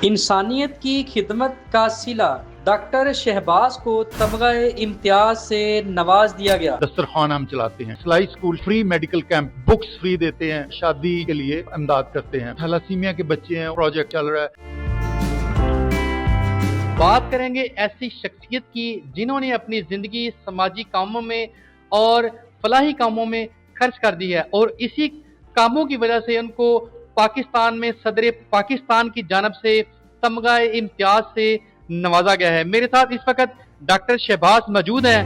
इंसानियत की खिदमत का सिला डॉक्टर शहबाज को तमगा इम्तियाज से नवाज दिया गया। दस्तरखान हम चलाते हैं, सिलाई school, free medical camp, books free देते हैं, शादी के लिए इमदाद करते हैं, थैलासीमिया के बच्चे हैं, प्रोजेक्ट चल रहा है। बात करेंगे ऐसी शख्सियत की जिन्होंने अपनी जिंदगी समाजी कामों में और फलाही कामों में खर्च कर दी है और इसी कामों की वजह से उनको पाकिस्तान में सदर पाकिस्तान की जानब से तमगा इम्तियाज से नवाजा गया है। मेरे साथ इस वक्त डॉक्टर शहबाज मौजूद हैं।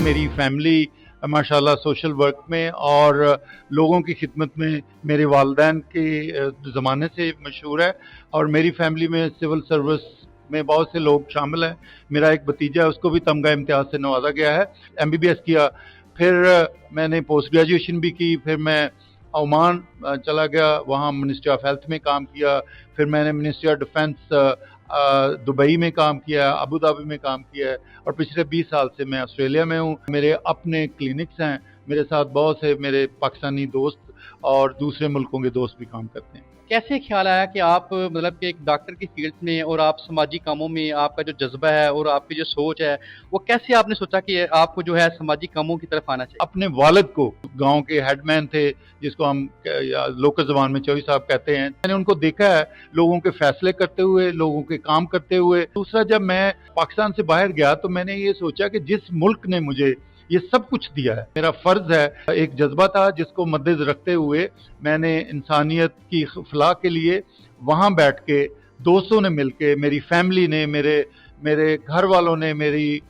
मेरी फैमिली माशाल्लाह सोशल वर्क में और लोगों की खिदमत में मेरे वालिदैन के ज़माने से मशहूर है और मेरी फैमिली में सिविल सर्विस में बहुत से लोग शामिल हैं। मेरा एक भतीजा है, उसको भी तमगा इम्तियाज से नवाजा गया है। MBBS किया, फिर मैंने पोस्ट ग्रेजुएशन भी की, फिर मैं ओमान चला गया, वहाँ मिनिस्ट्री ऑफ हेल्थ में काम किया, फिर मैंने मिनिस्ट्री ऑफ डिफेंस दुबई में काम किया, अबू धाबी में काम किया है और पिछले 20 साल से मैं ऑस्ट्रेलिया में हूँ। मेरे अपने क्लिनिक्स हैं, मेरे साथ बहुत से मेरे पाकिस्तानी दोस्त और दूसरे मुल्कों के दोस्त भी काम करते हैं। कैसे ख्याल आया कि आप मतलब कि एक डॉक्टर की फील्ड में और आप समाजी कामों में आपका जो जज्बा है और आपकी जो सोच है वो कैसे आपने सोचा कि आपको जो है समाजी कामों की तरफ आना चाहिए? अपने वालिद को, गांव के हेडमैन थे जिसको हम लोकल ज़बान में चौधरी साहब कहते हैं, मैंने उनको देखा है लोगों के फैसले करते हुए, लोगों के काम करते हुए। दूसरा, जब मैं पाकिस्तान से बाहर गया तो मैंने ये सोचा कि जिस मुल्क ने मुझे ये सब कुछ दिया है, मेरा फर्ज है, एक जज्बा था जिसको मद्देनजर रखते हुए मैंने इंसानियत की फलाह के लिए वहाँ बैठ के दोस्तों ने मिलके, मेरी फैमिली ने, मेरे घर वालों ने, मेरी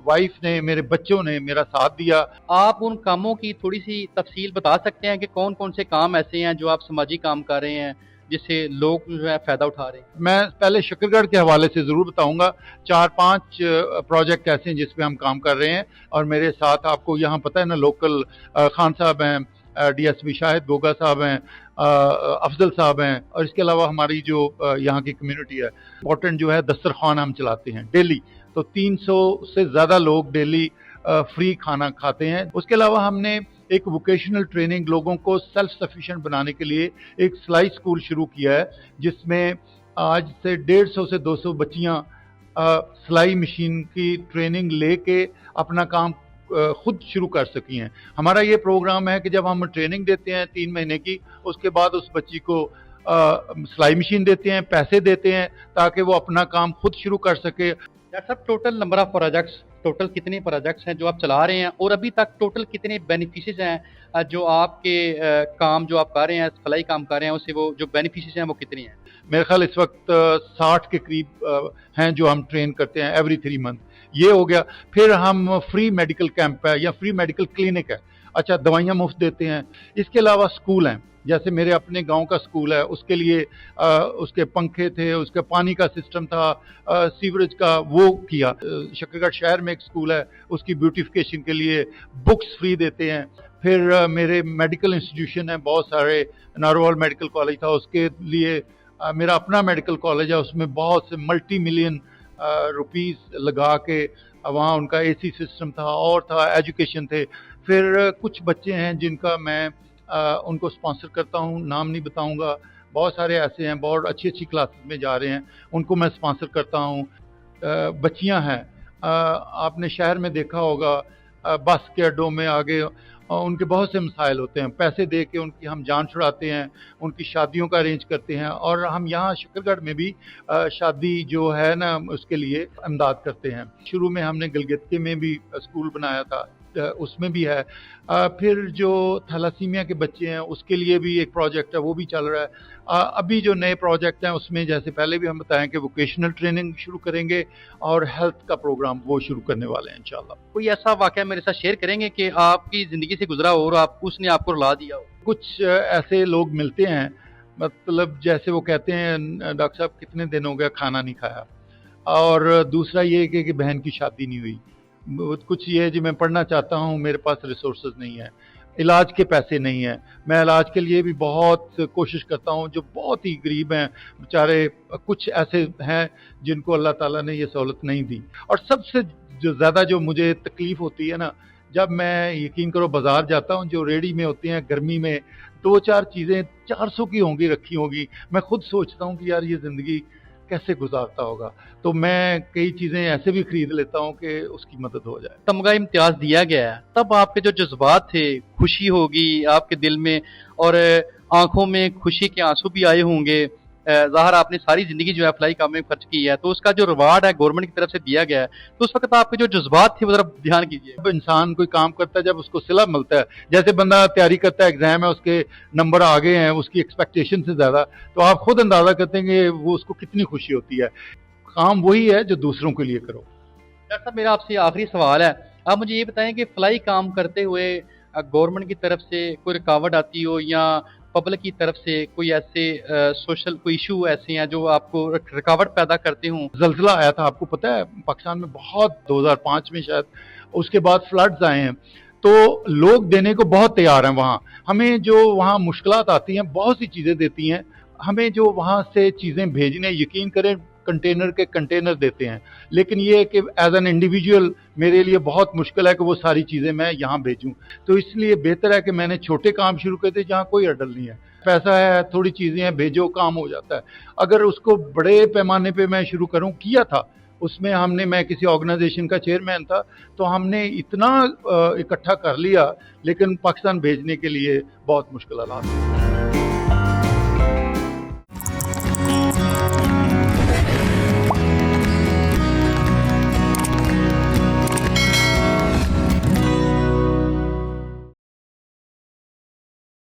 वाइफ ने, मेरे बच्चों ने मेरा साथ दिया। आप उन कामों की थोड़ी सी तफसील बता सकते हैं कि कौन कौन से काम ऐसे हैं जो आप समाजी काम कर रहे हैं जिससे लोग जो है फायदा उठा रहे हैं? मैं पहले शकरगढ़ के हवाले से जरूर बताऊंगा। 4-5 प्रोजेक्ट ऐसे हैं जिस पे हम काम कर रहे हैं और मेरे साथ, आपको यहाँ पता है ना, लोकल खान साहब हैं, DSP शाहिद गोगा साहब हैं, अफजल साहब हैं और इसके अलावा हमारी जो यहाँ की कम्युनिटी है, इम्पोर्टेंट जो है, दस्तरखान हम चलाते हैं डेली। तो 300 से ज़्यादा लोग डेली फ्री खाना खाते हैं। उसके अलावा हमने एक वोकेशनल ट्रेनिंग, लोगों को सेल्फ सफिशिएंट बनाने के लिए एक सिलाई स्कूल शुरू किया है जिसमें आज से 150 से 200 बच्चियां सिलाई मशीन की ट्रेनिंग लेके अपना काम खुद शुरू कर सकी हैं। हमारा ये प्रोग्राम है कि जब हम ट्रेनिंग देते हैं 3 महीने की, उसके बाद उस बच्ची को सिलाई मशीन देते हैं, पैसे देते हैं ताकि वो अपना काम खुद शुरू कर सके। डॉक्टर साहब, total number of projects, total कितने प्रोजेक्ट्स हैं जो आप चला रहे हैं और अभी तक टोटल कितने बेनिफिशियर्स हैं जो आपके काम जो आप कर रहे हैं, फलाई काम कर रहे हैं, उससे वो जो बेनिफिशियर्स हैं वो कितने हैं? मेरे ख्याल इस वक्त 60 के करीब हैं जो हम ट्रेन करते हैं एवरी 3 मंथ। ये हो गया। फिर हम फ्री मेडिकल कैंप है या फ्री मेडिकल क्लिनिक है, अच्छा, दवाइयाँ मुफ्त देते हैं। इसके अलावा स्कूल हैं, जैसे मेरे अपने गांव का स्कूल है, उसके लिए उसके पंखे थे, उसके पानी का सिस्टम था, सीवरेज का, वो किया। शकरगढ़ शहर में एक स्कूल है, उसकी ब्यूटिफिकेशन के लिए बुक्स फ्री देते हैं। फिर मेरे मेडिकल इंस्टीट्यूशन है बहुत सारे, नारोवाल मेडिकल कॉलेज था, उसके लिए मेरा अपना मेडिकल कॉलेज है, उसमें बहुत से मल्टी-मिलियन रुपीस लगा के वहाँ उनका AC सिस्टम था और था, एजुकेशन थे। फिर कुछ बच्चे हैं जिनका मैं उनको स्पॉन्सर करता हूँ, नाम नहीं बताऊँगा, बहुत सारे ऐसे हैं, बहुत अच्छी अच्छी क्लासेस में जा रहे हैं, उनको मैं स्पॉन्सर करता हूँ। बच्चियाँ हैं, आपने शहर में देखा होगा, बस के अड्डों में आगे उनके बहुत से मसाइल होते हैं, पैसे दे के उनकी हम जान छुड़ाते हैं, उनकी शादियों का अरेंज करते हैं और हम यहाँ शकरगढ़ में भी शादी जो है ना उसके लिए इमदाद करते हैं। शुरू में हमने गलगित्ते में भी स्कूल बनाया था, उसमें भी है। फिर जो थैलासीमिया के बच्चे हैं उसके लिए भी एक प्रोजेक्ट है, वो भी चल रहा है। अभी जो नए प्रोजेक्ट हैं उसमें, जैसे पहले भी हम बताएं कि वोकेशनल ट्रेनिंग शुरू करेंगे और हेल्थ का प्रोग्राम वो शुरू करने वाले हैं इंशाल्लाह। कोई ऐसा वाकया मेरे साथ शेयर करेंगे कि आपकी ज़िंदगी से गुजरा हो और आप उसने आपको रुला दिया हो? कुछ ऐसे लोग मिलते हैं, मतलब जैसे वो कहते हैं, डॉक्टर साहब कितने दिन हो गया खाना नहीं खाया, और दूसरा ये कि बहन की शादी नहीं हुई, कुछ ये है जी मैं पढ़ना चाहता हूँ, मेरे पास रिसोर्सेज नहीं है, इलाज के पैसे नहीं है। मैं इलाज के लिए भी बहुत कोशिश करता हूँ, जो बहुत ही गरीब हैं बेचारे, कुछ ऐसे हैं जिनको अल्लाह ताला ने ये सहूलत नहीं दी। और सबसे जो ज़्यादा जो मुझे तकलीफ़ होती है ना, जब मैं, यकीन करो, बाज़ार जाता हूँ, जो रेडी में होती हैं गर्मी में 2-4 चीज़ें 400 की होंगी, रखी होंगी। मैं खुद सोचता हूँ कि यार ये ज़िंदगी कैसे गुजारता होगा, तो मैं कई चीज़ें ऐसे भी खरीद लेता हूँ कि उसकी मदद हो जाए। तमगा इम्तियाज दिया गया है, तब आपके जो जज्बात थे, खुशी होगी आपके दिल में और आंखों में खुशी के आंसू भी आए होंगे। ज़ाहिर आपने सारी ज़िंदगी जो है फलाही काम में खर्च की है, तो उसका जो रिवार्ड है गवर्नमेंट की तरफ से दिया गया है, तो उस वक्त आपके जो जज्बात थे वो ज़रा ध्यान कीजिए। जब इंसान कोई काम करता है, जब उसको सिला मिलता है, जैसे बंदा तैयारी करता है, एग्जाम है, उसके नंबर आ गए हैं उसकी एक्सपेक्टेशन से ज़्यादा, तो आप खुद अंदाज़ा करते हैं कि वो उसको कितनी खुशी होती है। काम वही है जो दूसरों के लिए करो। डॉक्टर साहब, मेरा आपसे आखिरी सवाल है, आप मुझे ये बताएं कि फलाही काम करते हुए गवर्नमेंट की तरफ से कोई रुकावट आती हो या पब्लिक की तरफ से कोई ऐसे सोशल कोई इशू ऐसे हैं जो आपको रुकावट पैदा करते हों? ज़लज़ला आया था, आपको पता है पाकिस्तान में, बहुत 2005 में शायद, उसके बाद फ्लड्स आए हैं, तो लोग देने को बहुत तैयार हैं वहाँ। हमें जो वहाँ मुश्किलात आती हैं, बहुत सी चीज़ें देती हैं, हमें जो वहाँ से चीज़ें भेजने, यकीन करें कंटेनर के कंटेनर देते हैं, लेकिन ये है कि एज एन इंडिविजुअल मेरे लिए बहुत मुश्किल है कि वो सारी चीज़ें मैं यहाँ भेजूँ। तो इसलिए बेहतर है कि मैंने छोटे काम शुरू कर दिए जहाँ कोई अडल नहीं है, पैसा है, थोड़ी चीज़ें हैं, भेजो, काम हो जाता है। अगर उसको बड़े पैमाने पे मैं शुरू करूँ, किया था उसमें हमने, मैं किसी ऑर्गेनाइजेशन का चेयरमैन था, तो हमने इतना इकट्ठा कर लिया, लेकिन पाकिस्तान भेजने के लिए बहुत मुश्किल हालात थे।